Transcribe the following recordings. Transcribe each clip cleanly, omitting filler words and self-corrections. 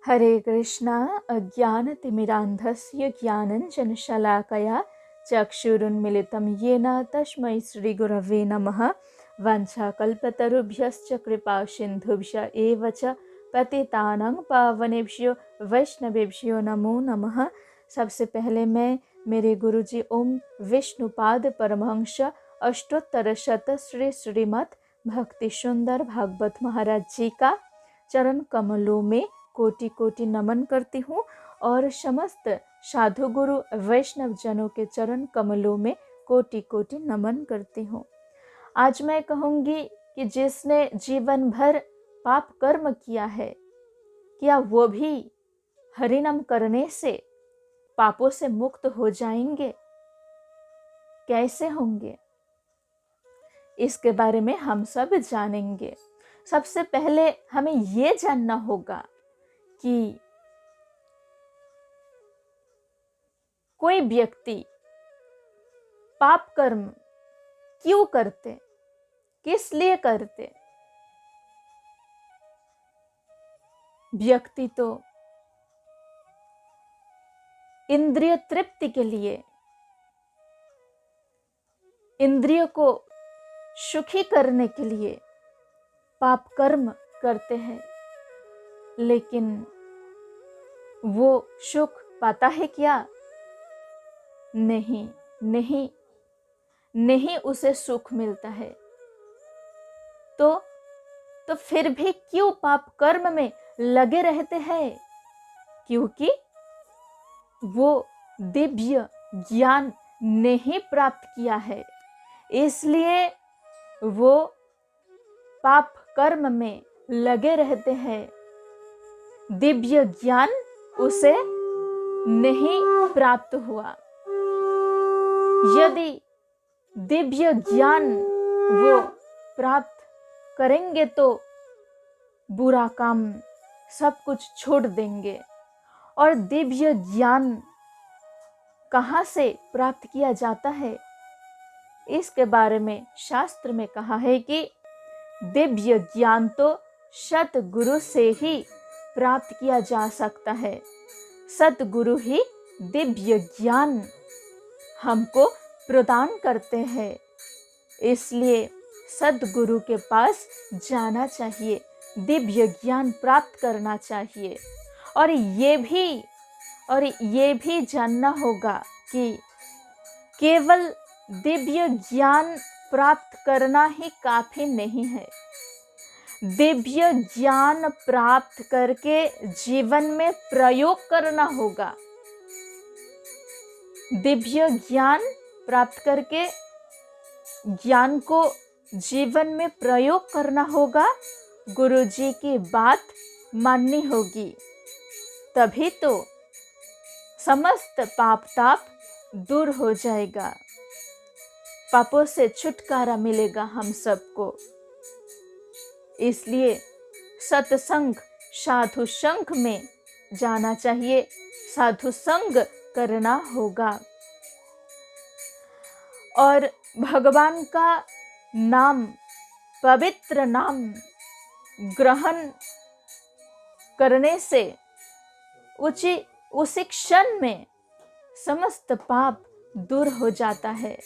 हरे कृष्णा अज्ञानतिमिरान्धस्य ज्ञानञ्जनशलाकया चक्षुरुन्मिलितं येन तस्मै श्रीगुरवे नमः। वाञ्छाकल्पतरुभ्यश्च कृपासिन्धुभ्य एव च पतितानां पावनेभ्यो वैष्णवेभ्यो नमो नमः। सबसे पहले मैं मेरे गुरुजी ओम विष्णुपाद परमहंस अष्टोत्तर शत श्री श्रीमद् भक्ति सुंदर भागवत महाराज जी का चरण कमलों में कोटि कोटि नमन करती हूँ और समस्त साधु गुरु वैष्णव जनों के चरण कमलों में कोटि कोटि नमन करती हूँ। आज मैं कहूँगी कि जिसने जीवन भर पाप कर्म किया है, क्या वो भी हरिनाम करने से पापों से मुक्त हो जाएंगे? कैसे होंगे? इसके बारे में हम सब जानेंगे। सबसे पहले हमें ये जानना होगा कि कोई व्यक्ति पाप कर्म क्यों करते, किस लिए करते। व्यक्ति तो इंद्रिय तृप्ति के लिए, इंद्रियों को सुखी करने के लिए पाप कर्म करते हैं, लेकिन वो सुख पाता है क्या? नहीं नहीं नहीं, उसे सुख मिलता है। तो फिर भी क्यों पाप कर्म में लगे रहते हैं? क्योंकि वो दिव्य ज्ञान नहीं प्राप्त किया है, इसलिए वो पाप कर्म में लगे रहते हैं। दिव्य ज्ञान उसे नहीं प्राप्त हुआ। यदि दिव्य ज्ञान वो प्राप्त करेंगे तो बुरा काम सब कुछ छोड़ देंगे। और दिव्य ज्ञान कहाँ से प्राप्त किया जाता है, इसके बारे में शास्त्र में कहा है कि दिव्य ज्ञान तो सतगुरु से ही प्राप्त किया जा सकता है। सतगुरु ही दिव्य ज्ञान हमको प्रदान करते हैं, इसलिए सतगुरु के पास जाना चाहिए, दिव्य ज्ञान प्राप्त करना चाहिए। और ये भी जानना होगा कि केवल दिव्य ज्ञान प्राप्त करना ही काफी नहीं है। दिव्य ज्ञान प्राप्त करके जीवन में प्रयोग करना होगा। दिव्य ज्ञान प्राप्त करके ज्ञान को जीवन में प्रयोग करना होगा। गुरु जी की बात माननी होगी, तभी तो समस्त पाप ताप दूर हो जाएगा, पापों से छुटकारा मिलेगा हम सबको। इसलिए सत्संग साधु संग में जाना चाहिए, साधु संग करना होगा। और भगवान का नाम, पवित्र नाम ग्रहण करने से उसी क्षण में समस्त पाप दूर हो जाता है।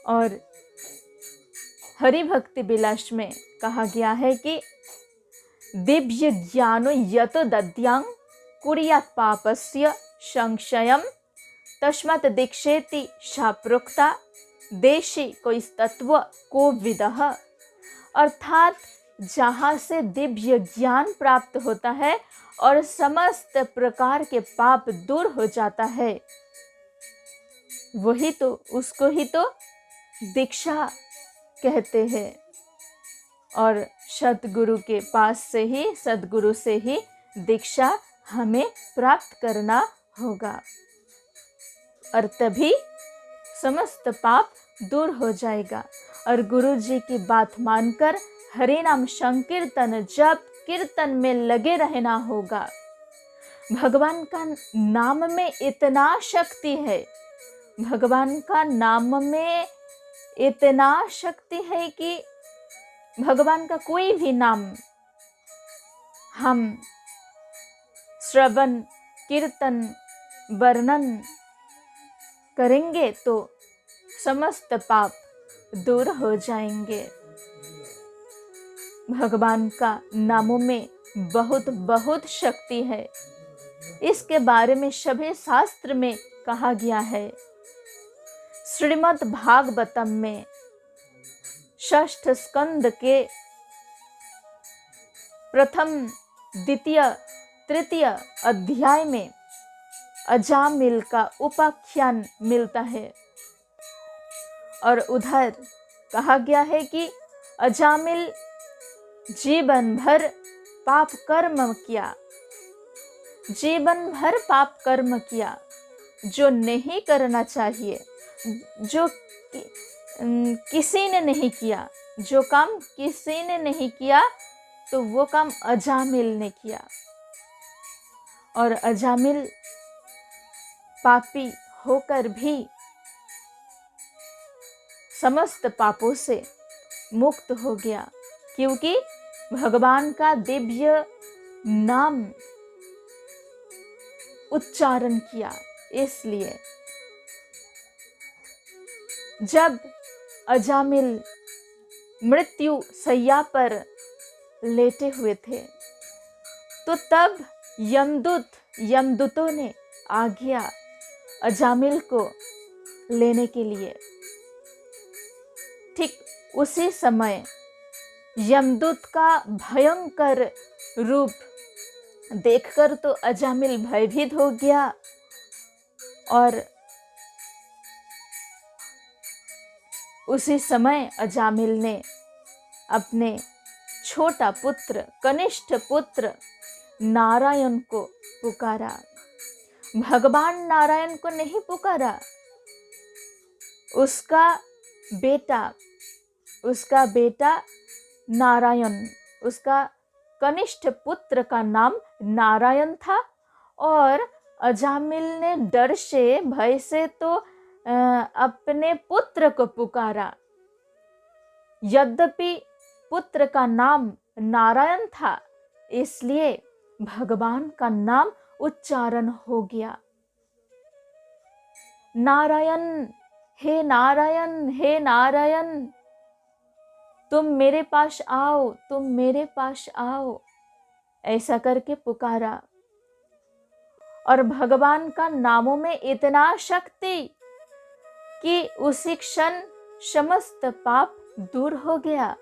और हरि भक्ति विलास में कहा गया है कि दिव्य ज्ञानो यतो दद्यांग कुर्यात् पापस्य संशयम तस्मात् दीक्षेति शाप्रोक्ता देशी कोई तत्व को विदः। अर्थात जहाँ से दिव्य ज्ञान प्राप्त होता है और समस्त प्रकार के पाप दूर हो जाता है, वही तो, उसको ही तो दीक्षा कहते हैं। और सतगुरु के पास से ही, सतगुरु से ही दीक्षा हमें प्राप्त करना होगा, और तभी समस्त पाप दूर हो जाएगा। और गुरु जी की बात मानकर हरि नाम संकीर्तन जप कीर्तन में लगे रहना होगा। भगवान का नाम में इतना शक्ति है, भगवान का नाम में इतना शक्ति है कि भगवान का कोई भी नाम हम श्रवण कीर्तन वर्णन करेंगे तो समस्त पाप दूर हो जाएंगे। भगवान का नामों में बहुत बहुत शक्ति है। इसके बारे में सभी शास्त्र में कहा गया है। श्रीमद् भागवतम में 6ठ स्कंद के प्रथम, द्वितीय, तृतीय अध्याय में अजामिल का उपाख्यान मिलता है और उधर कहा गया है कि अजामिल जीवन भर पाप कर्म किया, जीवन भर पाप कर्म किया, जो नहीं करना चाहिए, जो किसी ने नहीं किया, जो काम किसी ने नहीं किया तो वो काम अजामिल ने किया। और अजामिल पापी होकर भी समस्त पापों से मुक्त हो गया, क्योंकि भगवान का दिव्य नाम उच्चारण किया। इसलिए जब अजामिल मृत्यु शैया पर लेटे हुए थे तो तब यमदूतों ने आज्ञा अजामिल को लेने के लिए। ठीक उसी समय यमदूत का भयंकर रूप देखकर तो अजामिल भयभीत हो गया और उसी समय अजामिल ने अपने छोटा पुत्र, कनिष्ठ पुत्र नारायण को पुकारा। भगवान नारायण को नहीं पुकारा, उसका बेटा नारायण, उसका कनिष्ठ पुत्र का नाम नारायण था। और अजामिल ने डर से, भय से तो अपने पुत्र को पुकारा। यद्यपि पुत्र का नाम नारायण था, इसलिए भगवान का नाम उच्चारण हो गया। नारायण, हे नारायण, हे नारायण, तुम मेरे पास आओ, तुम मेरे पास आओ, ऐसा करके पुकारा। और भगवान का नामों में इतना शक्ति कि उसी क्षण समस्त पाप दूर हो गया।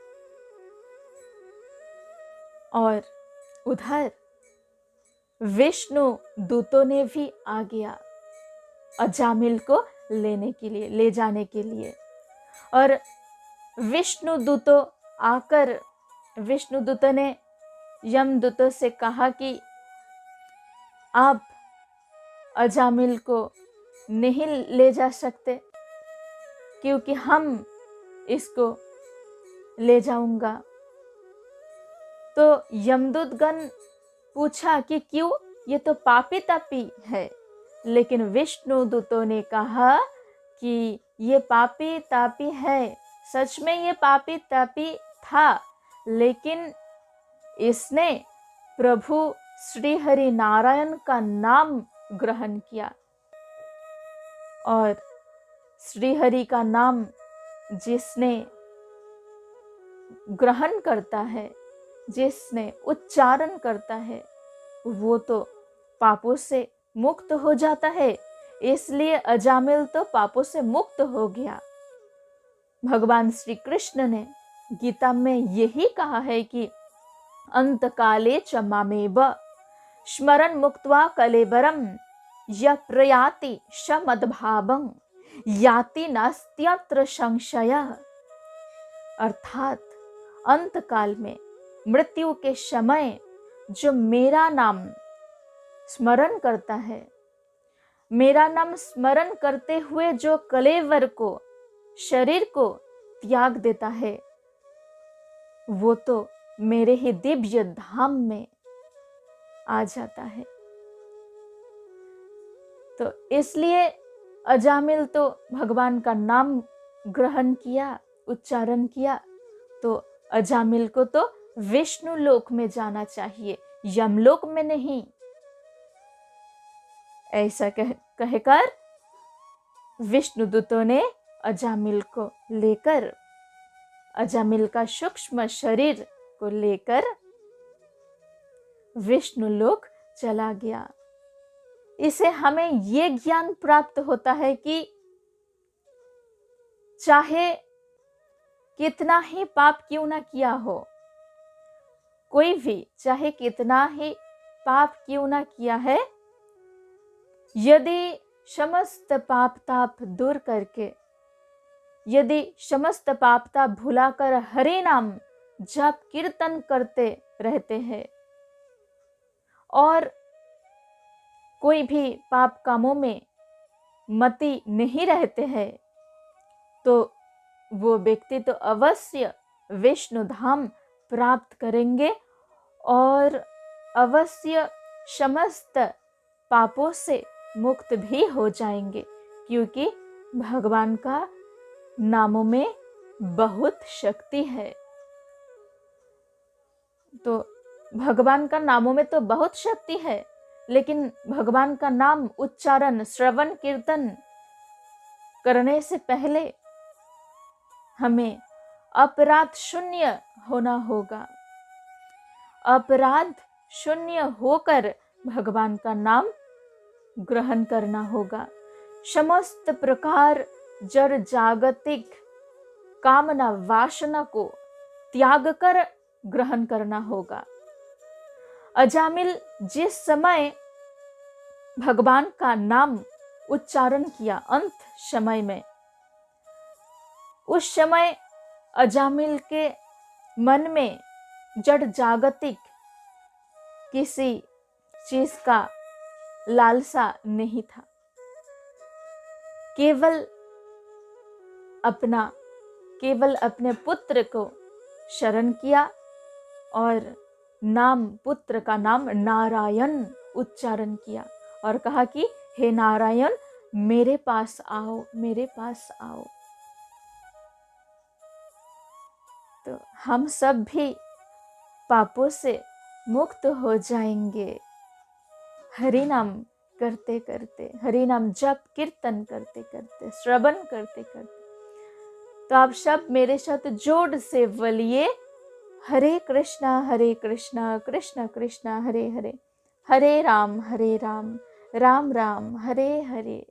और उधर विष्णु दूतों ने भी आ गया अजामिल को लेने के लिए, ले जाने के लिए। और विष्णु दूतों ने यमदूतों से कहा कि आप अजामिल को नहीं ले जा सकते, क्योंकि हम इसको ले जाऊंगा। तो यमदूतगण पूछा कि क्यों, ये तो पापी तापी है। लेकिन विष्णु दूतों ने कहा कि ये पापी तापी है, सच में ये पापी तापी था, लेकिन इसने प्रभु श्री हरि नारायण का नाम ग्रहण किया। और श्री हरि का नाम जिसने ग्रहण करता है, जिसने उच्चारण करता है, वो तो पापों से मुक्त हो जाता है। इसलिए अजामिल तो पापों से मुक्त हो गया। भगवान श्री कृष्ण ने गीता में यही कहा है कि अंतकाले च मामेव स्मरण मुक्त्वा कलेबरम य प्रयाति समद्भावं याति नास्त्यत्र संशयः। अर्थात अंतकाल में, मृत्यु के समय जो मेरा नाम स्मरण करता है, मेरा नाम स्मरण करते हुए जो कलेवर को, शरीर को त्याग देता है, वो तो मेरे ही दिव्य धाम में आ जाता है। तो इसलिए अजामिल तो भगवान का नाम ग्रहण किया, उच्चारण किया, तो अजामिल को तो विष्णु लोक में जाना चाहिए, यमलोक में नहीं। ऐसा कहकर विष्णुदूतों ने अजामिल को लेकर, अजामिल का सूक्ष्म शरीर को लेकर विष्णु लोक चला गया। इसे हमें ये ज्ञान प्राप्त होता है कि चाहे कितना ही पाप क्यों ना किया हो, कोई भी चाहे कितना ही पाप क्यों ना किया है, यदि समस्त पाप ताप दूर करके, यदि समस्त पाप ताप भुलाकर हरि नाम जप कीर्तन करते रहते हैं और कोई भी पाप कामों में मति नहीं रहते हैं, तो वो व्यक्ति तो अवश्य विष्णु धाम प्राप्त करेंगे और अवश्य समस्त पापों से मुक्त भी हो जाएंगे, क्योंकि भगवान का नामों में बहुत शक्ति है। तो भगवान का नामों में तो बहुत शक्ति है, लेकिन भगवान का नाम उच्चारण श्रवण कीर्तन करने से पहले हमें अपराध शून्य होना होगा। अपराध शून्य होकर भगवान का नाम ग्रहण करना होगा। समस्त प्रकार जड़ जागतिक कामना वासना को त्याग कर ग्रहण करना होगा। अजामिल जिस समय भगवान का नाम उच्चारण किया अंत समय में, उस समय अजामिल के मन में जड़ जागतिक किसी चीज का लालसा नहीं था। केवल अपने पुत्र को शरण किया और पुत्र का नाम नारायण उच्चारण किया और कहा कि हे नारायण, मेरे पास आओ, मेरे पास आओ। तो हम सब भी पापों से मुक्त हो जाएंगे हरि नाम करते करते, हरि नाम जप कीर्तन करते करते, श्रवण करते करते। तो आप सब मेरे साथ जोड़ से बोलिए, हरे कृष्णा कृष्ण कृष्ण हरे हरे, हरे राम राम राम हरे हरे।